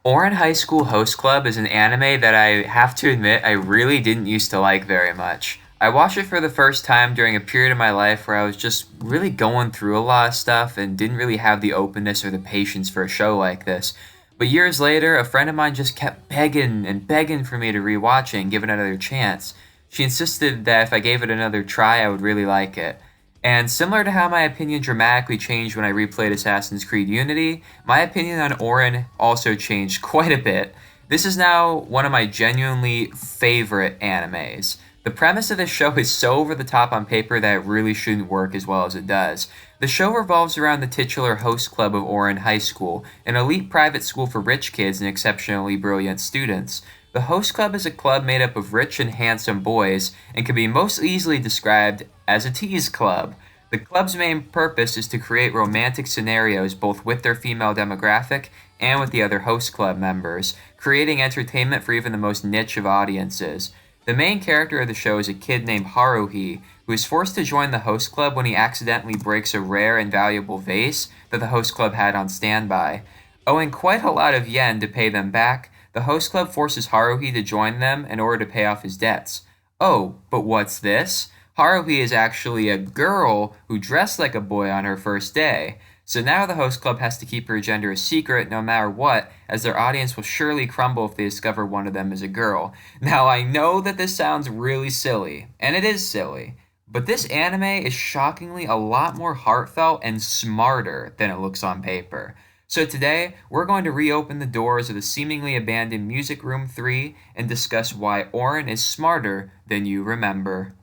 Ouran High School Host Club is an anime that I have to admit I really didn't used to like very much. I watched it for the first time during a period of my life where I was just really going through a lot of stuff and didn't really have the openness or the patience for a show like this. But years later, a friend of mine just kept begging and begging for me to rewatch it and give it another chance. She insisted that if I gave it another try, I would really like it. And similar to how my opinion dramatically changed when I replayed Assassin's Creed Unity, my opinion on Ouran also changed quite a bit. This is now one of my genuinely favorite animes. The premise of this show is so over the top on paper that it really shouldn't work as well as it does. The show revolves around the titular host club of Ouran High School, an elite private school for rich kids and exceptionally brilliant students. The host club is a club made up of rich and handsome boys and can be most easily described as a tease club. The club's main purpose is to create romantic scenarios both with their female demographic and with the other host club members, creating entertainment for even the most niche of audiences. The main character of the show is a kid named Haruhi, who is forced to join the host club when he accidentally breaks a rare and valuable vase that the host club had on standby. Owing quite a lot of yen to pay them back, the host club forces Haruhi to join them in order to pay off his debts. Oh, but what's this? Haruhi is actually a girl who dressed like a boy on her first day. So now the host club has to keep her gender a secret no matter what, as their audience will surely crumble if they discover one of them is a girl. Now I know that this sounds really silly, and it is silly, but this anime is shockingly a lot more heartfelt and smarter than it looks on paper. So today, we're going to reopen the doors of the seemingly abandoned Music Room 3 and discuss why Ouran is smarter than you remember.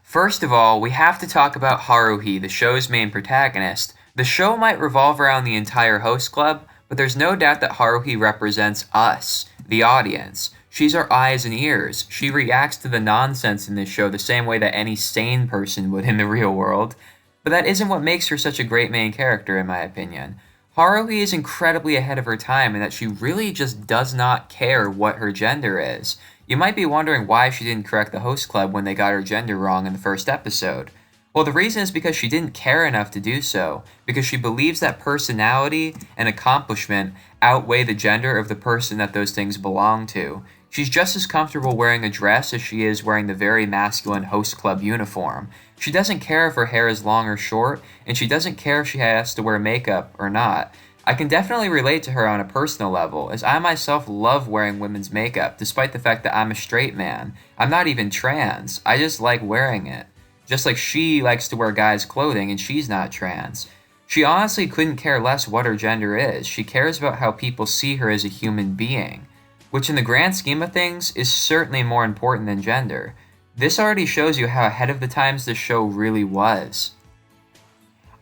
First of all, we have to talk about Haruhi, the show's main protagonist. The show might revolve around the entire host club, but there's no doubt that Haruhi represents us, the audience. She's our eyes and ears. She reacts to the nonsense in this show the same way that any sane person would in the real world. But that isn't what makes her such a great main character, in my opinion. Haruhi is incredibly ahead of her time in that she really just does not care what her gender is. You might be wondering why she didn't correct the host club when they got her gender wrong in the first episode. Well, the reason is because she didn't care enough to do so, because she believes that personality and accomplishment outweigh the gender of the person that those things belong to. She's just as comfortable wearing a dress as she is wearing the very masculine host club uniform. She doesn't care if her hair is long or short, and she doesn't care if she has to wear makeup or not. I can definitely relate to her on a personal level, as I myself love wearing women's makeup, despite the fact that I'm a straight man. I'm not even trans, I just like wearing it. Just like she likes to wear guys' clothing and she's not trans. She honestly couldn't care less what her gender is. She cares about how people see her as a human being, which in the grand scheme of things is certainly more important than gender. This already shows you how ahead of the times this show really was.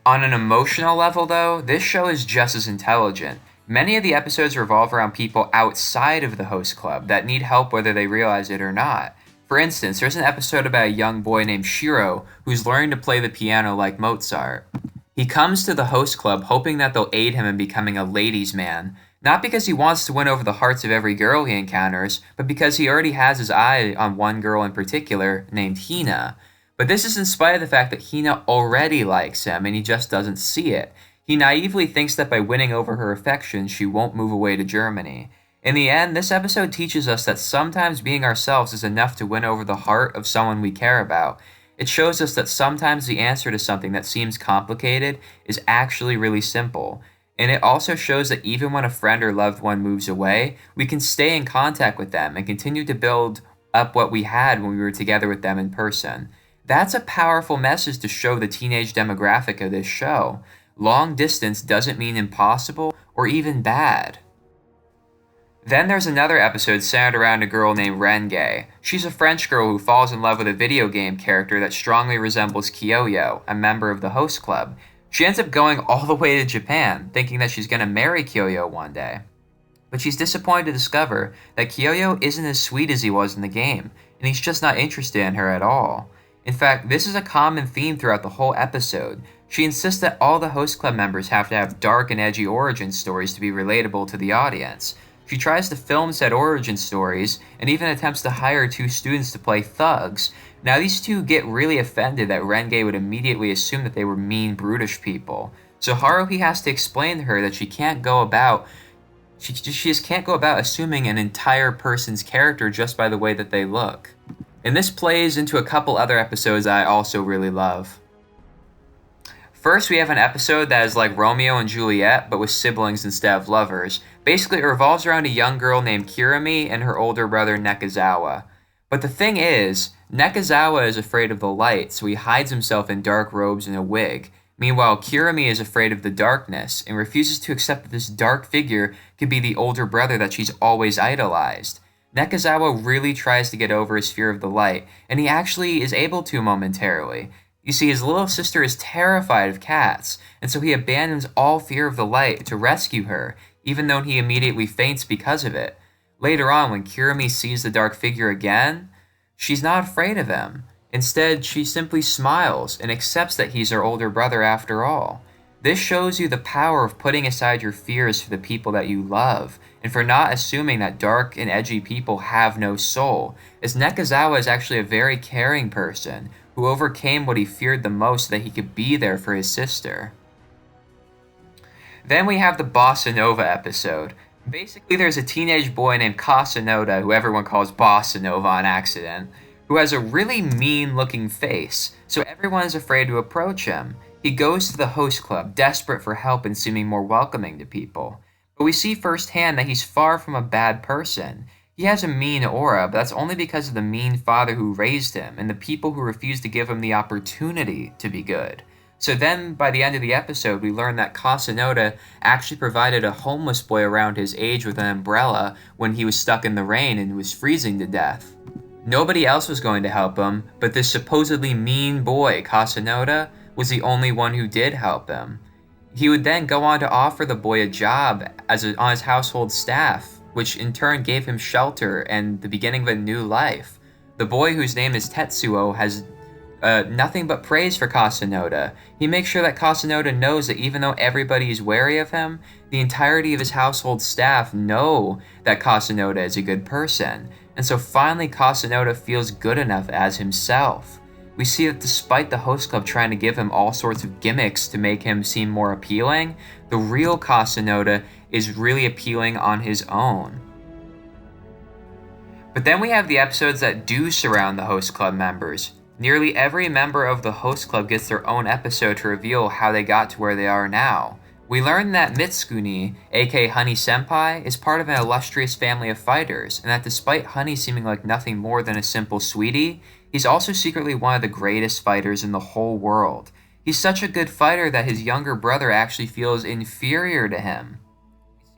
On an emotional level, though, this show is just as intelligent. Many of the episodes revolve around people outside of the host club that need help whether they realize it or not. For instance, there's an episode about a young boy named Hiro who's learning to play the piano like Mozart. He comes to the host club hoping that they'll aid him in becoming a ladies' man, not because he wants to win over the hearts of every girl he encounters, but because he already has his eye on one girl in particular named Hina. But this is in spite of the fact that Hina already likes him and he just doesn't see it. He naively thinks that by winning over her affection, she won't move away to Germany. In the end, this episode teaches us that sometimes being ourselves is enough to win over the heart of someone we care about. It shows us that sometimes the answer to something that seems complicated is actually really simple. And it also shows that even when a friend or loved one moves away, we can stay in contact with them and continue to build up what we had when we were together with them in person. That's a powerful message to show the teenage demographic of this show. Long distance doesn't mean impossible or even bad. Then there's another episode centered around a girl named Renge. She's a French girl who falls in love with a video game character that strongly resembles Kyoyo, a member of the host club. She ends up going all the way to Japan, thinking that she's going to marry Kyoyo one day. But she's disappointed to discover that Kyoyo isn't as sweet as he was in the game, and he's just not interested in her at all. In fact, this is a common theme throughout the whole episode. She insists that all the host club members have to have dark and edgy origin stories to be relatable to the audience. She tries to film said origin stories, and even attempts to hire two students to play thugs. Now these two get really offended that Renge would immediately assume that they were mean, brutish people. So Haruhi has to explain to her that she just can't go about assuming an entire person's character just by the way that they look. And this plays into a couple other episodes I also really love. First, we have an episode that is like Romeo and Juliet, but with siblings instead of lovers. Basically, it revolves around a young girl named Kirimi and her older brother Nekizawa. But the thing is, Nekizawa is afraid of the light, so he hides himself in dark robes and a wig. Meanwhile, Kirimi is afraid of the darkness, and refuses to accept that this dark figure could be the older brother that she's always idolized. Nekizawa really tries to get over his fear of the light, and he actually is able to momentarily. You see, his little sister is terrified of cats, and so he abandons all fear of the light to rescue her, even though he immediately faints because of it. Later on, when Kirimi sees the dark figure again, she's not afraid of him. Instead, she simply smiles and accepts that he's her older brother after all. This shows you the power of putting aside your fears for the people that you love, and for not assuming that dark and edgy people have no soul, as Nekizawa is actually a very caring person, who overcame what he feared the most so that he could be there for his sister. Then we have the Bossa Nova episode. Basically, there's a teenage boy named Kasanoda, who everyone calls Bossa Nova on accident, who has a really mean-looking face, so everyone is afraid to approach him. He goes to the host club, desperate for help and seeming more welcoming to people. But we see firsthand that he's far from a bad person. He has a mean aura, but that's only because of the mean father who raised him and the people who refused to give him the opportunity to be good. So then, by the end of the episode, we learn that Kasanoda actually provided a homeless boy around his age with an umbrella when he was stuck in the rain and was freezing to death. Nobody else was going to help him, but this supposedly mean boy, Kasanoda, was the only one who did help him. He would then go on to offer the boy a job on his household staff, which in turn gave him shelter and the beginning of a new life. The boy, whose name is Tetsuo, has nothing but praise for Kasanoda. He makes sure that Kasanoda knows that even though everybody is wary of him, the entirety of his household staff know that Kasanoda is a good person. And so finally Kasanoda feels good enough as himself. We see that despite the host club trying to give him all sorts of gimmicks to make him seem more appealing, the real Kasanoda is really appealing on his own. But then we have the episodes that do surround the host club members. Nearly every member of the host club gets their own episode to reveal how they got to where they are now. We learn that Mitsukuni, aka Honey Senpai, is part of an illustrious family of fighters, and that despite Honey seeming like nothing more than a simple sweetie, he's also secretly one of the greatest fighters in the whole world. He's such a good fighter that his younger brother actually feels inferior to him.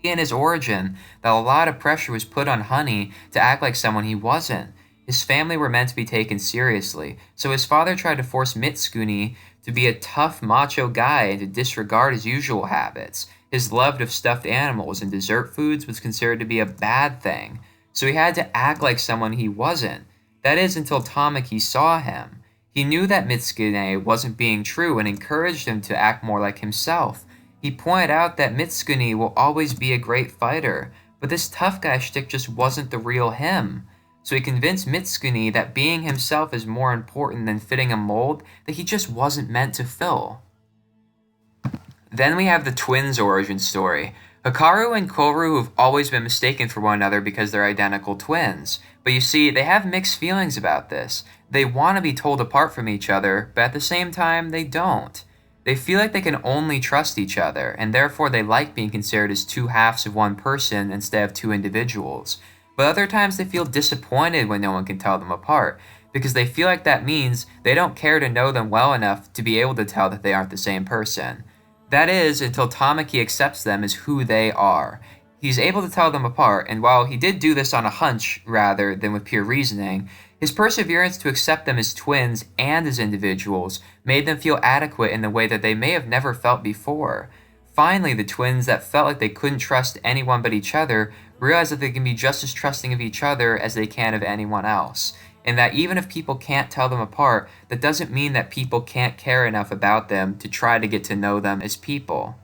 We see in his origin that a lot of pressure was put on Honey to act like someone he wasn't. His family were meant to be taken seriously, so his father tried to force Mitsukuni to be a tough macho guy and to disregard his usual habits. His love of stuffed animals and dessert foods was considered to be a bad thing, so he had to act like someone he wasn't. That is, until Tamaki saw him. He knew that Mitsukuni wasn't being true and encouraged him to act more like himself. He pointed out that Mitsukuni will always be a great fighter, but this tough guy shtick just wasn't the real him. So he convinced Mitsukuni that being himself is more important than fitting a mold that he just wasn't meant to fill. Then we have the twins' origin story. Hikaru and Koru have always been mistaken for one another because they're identical twins. But you see, they have mixed feelings about this. They want to be told apart from each other, but at the same time, they don't. They feel like they can only trust each other, and therefore they like being considered as two halves of one person instead of two individuals. But other times they feel disappointed when no one can tell them apart, because they feel like that means they don't care to know them well enough to be able to tell that they aren't the same person. That is, until Tamaki accepts them as who they are. He's able to tell them apart, and while he did do this on a hunch rather than with pure reasoning, his perseverance to accept them as twins and as individuals made them feel adequate in the way that they may have never felt before. Finally, the twins that felt like they couldn't trust anyone but each other realize that they can be just as trusting of each other as they can of anyone else, and that even if people can't tell them apart, that doesn't mean that people can't care enough about them to try to get to know them as people.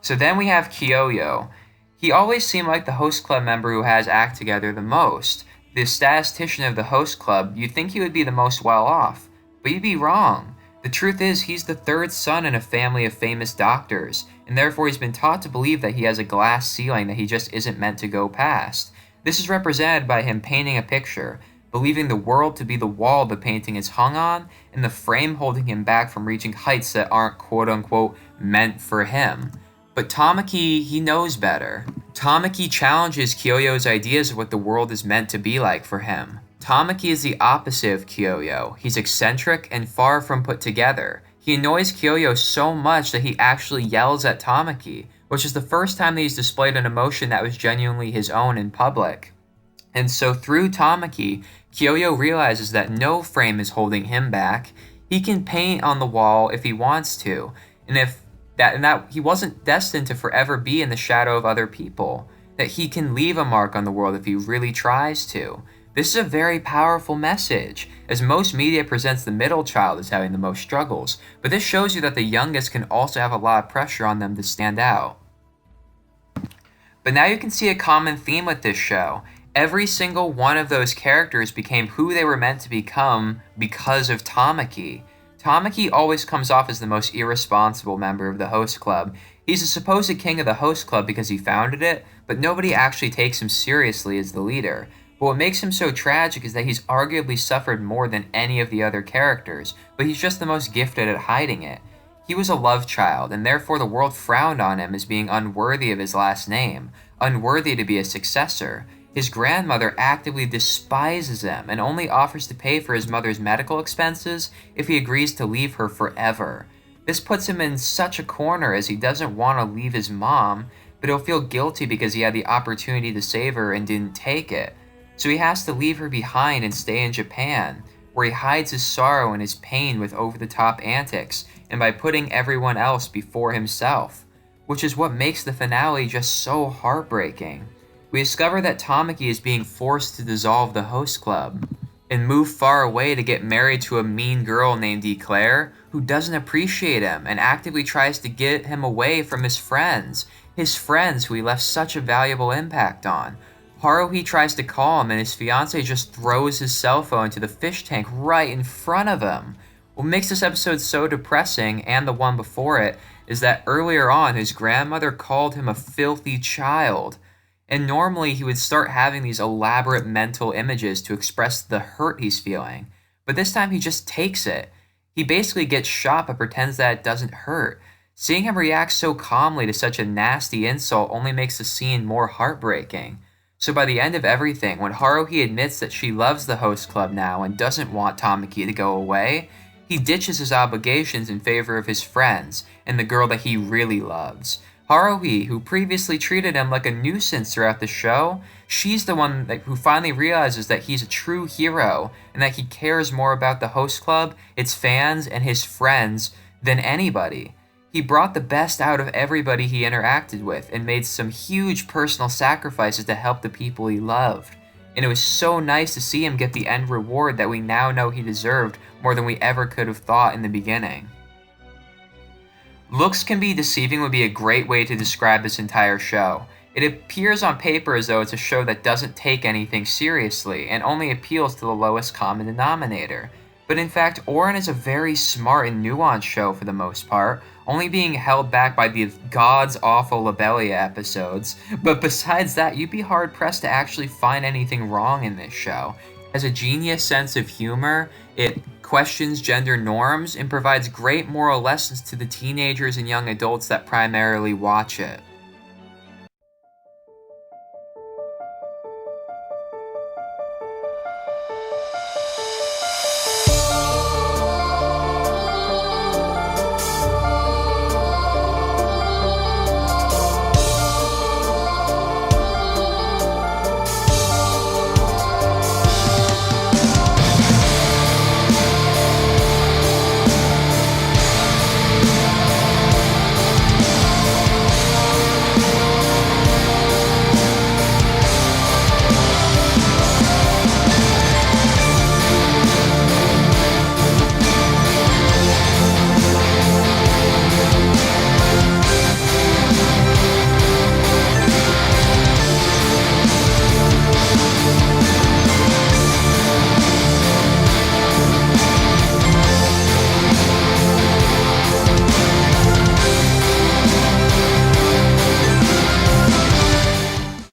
So then we have Kyoyo. He always seemed like the host club member who has act together the most. The statistician of the host club, you'd think he would be the most well off, but you'd be wrong. The truth is, he's the third son in a family of famous doctors, and therefore he's been taught to believe that he has a glass ceiling that he just isn't meant to go past. This is represented by him painting a picture, believing the world to be the wall the painting is hung on, and the frame holding him back from reaching heights that aren't quote-unquote meant for him. But Tamaki, he knows better. Tamaki challenges Kyoyo's ideas of what the world is meant to be like for him. Tamaki is the opposite of Kyoyo. He's eccentric and far from put together. He annoys Kyoyo so much that he actually yells at Tamaki, which is the first time that he's displayed an emotion that was genuinely his own in public. And so through Tamaki, Kyoyo realizes that no frame is holding him back. He can paint on the wall if he wants to, and that he wasn't destined to forever be in the shadow of other people, that he can leave a mark on the world if he really tries to. This is a very powerful message, as most media presents the middle child as having the most struggles, but this shows you that the youngest can also have a lot of pressure on them to stand out. But now you can see a common theme with this show. Every single one of those characters became who they were meant to become because of Tamaki. Tamaki always comes off as the most irresponsible member of the host club. He's the supposed king of the host club because he founded it, but nobody actually takes him seriously as the leader. But what makes him so tragic is that he's arguably suffered more than any of the other characters, but he's just the most gifted at hiding it. He was a love child, and therefore the world frowned on him as being unworthy of his last name, unworthy to be a successor. His grandmother actively despises him and only offers to pay for his mother's medical expenses if he agrees to leave her forever. This puts him in such a corner as he doesn't want to leave his mom, but he'll feel guilty because he had the opportunity to save her and didn't take it. So he has to leave her behind and stay in Japan, where he hides his sorrow and his pain with over-the-top antics and by putting everyone else before himself, which is what makes the finale just so heartbreaking. We discover that Tamaki is being forced to dissolve the host club and move far away to get married to a mean girl named Eclair who doesn't appreciate him and actively tries to get him away from his friends who he left such a valuable impact on. Haruhi tries to call him and his fiancée just throws his cell phone into the fish tank right in front of him. What makes this episode so depressing, and the one before it, is that earlier on his grandmother called him a filthy child. And normally he would start having these elaborate mental images to express the hurt he's feeling. But this time he just takes it. He basically gets shot but pretends that it doesn't hurt. Seeing him react so calmly to such a nasty insult only makes the scene more heartbreaking. So by the end of everything, when Haruhi admits that she loves the host club now and doesn't want Tamaki to go away, he ditches his obligations in favor of his friends and the girl that he really loves. Haruhi, who previously treated him like a nuisance throughout the show, she's the one who finally realizes that he's a true hero and that he cares more about the host club, its fans, and his friends than anybody. He brought the best out of everybody he interacted with and made some huge personal sacrifices to help the people he loved. And it was so nice to see him get the end reward that we now know he deserved more than we ever could have thought in the beginning. Looks can be deceiving would be a great way to describe this entire show. It appears on paper as though it's a show that doesn't take anything seriously and only appeals to the lowest common denominator. But in fact, Ouran is a very smart and nuanced show for the most part, only being held back by the god's-awful Lobelia episodes. But besides that, you'd be hard-pressed to actually find anything wrong in this show. It has a genius sense of humor, it questions gender norms, and provides great moral lessons to the teenagers and young adults that primarily watch it.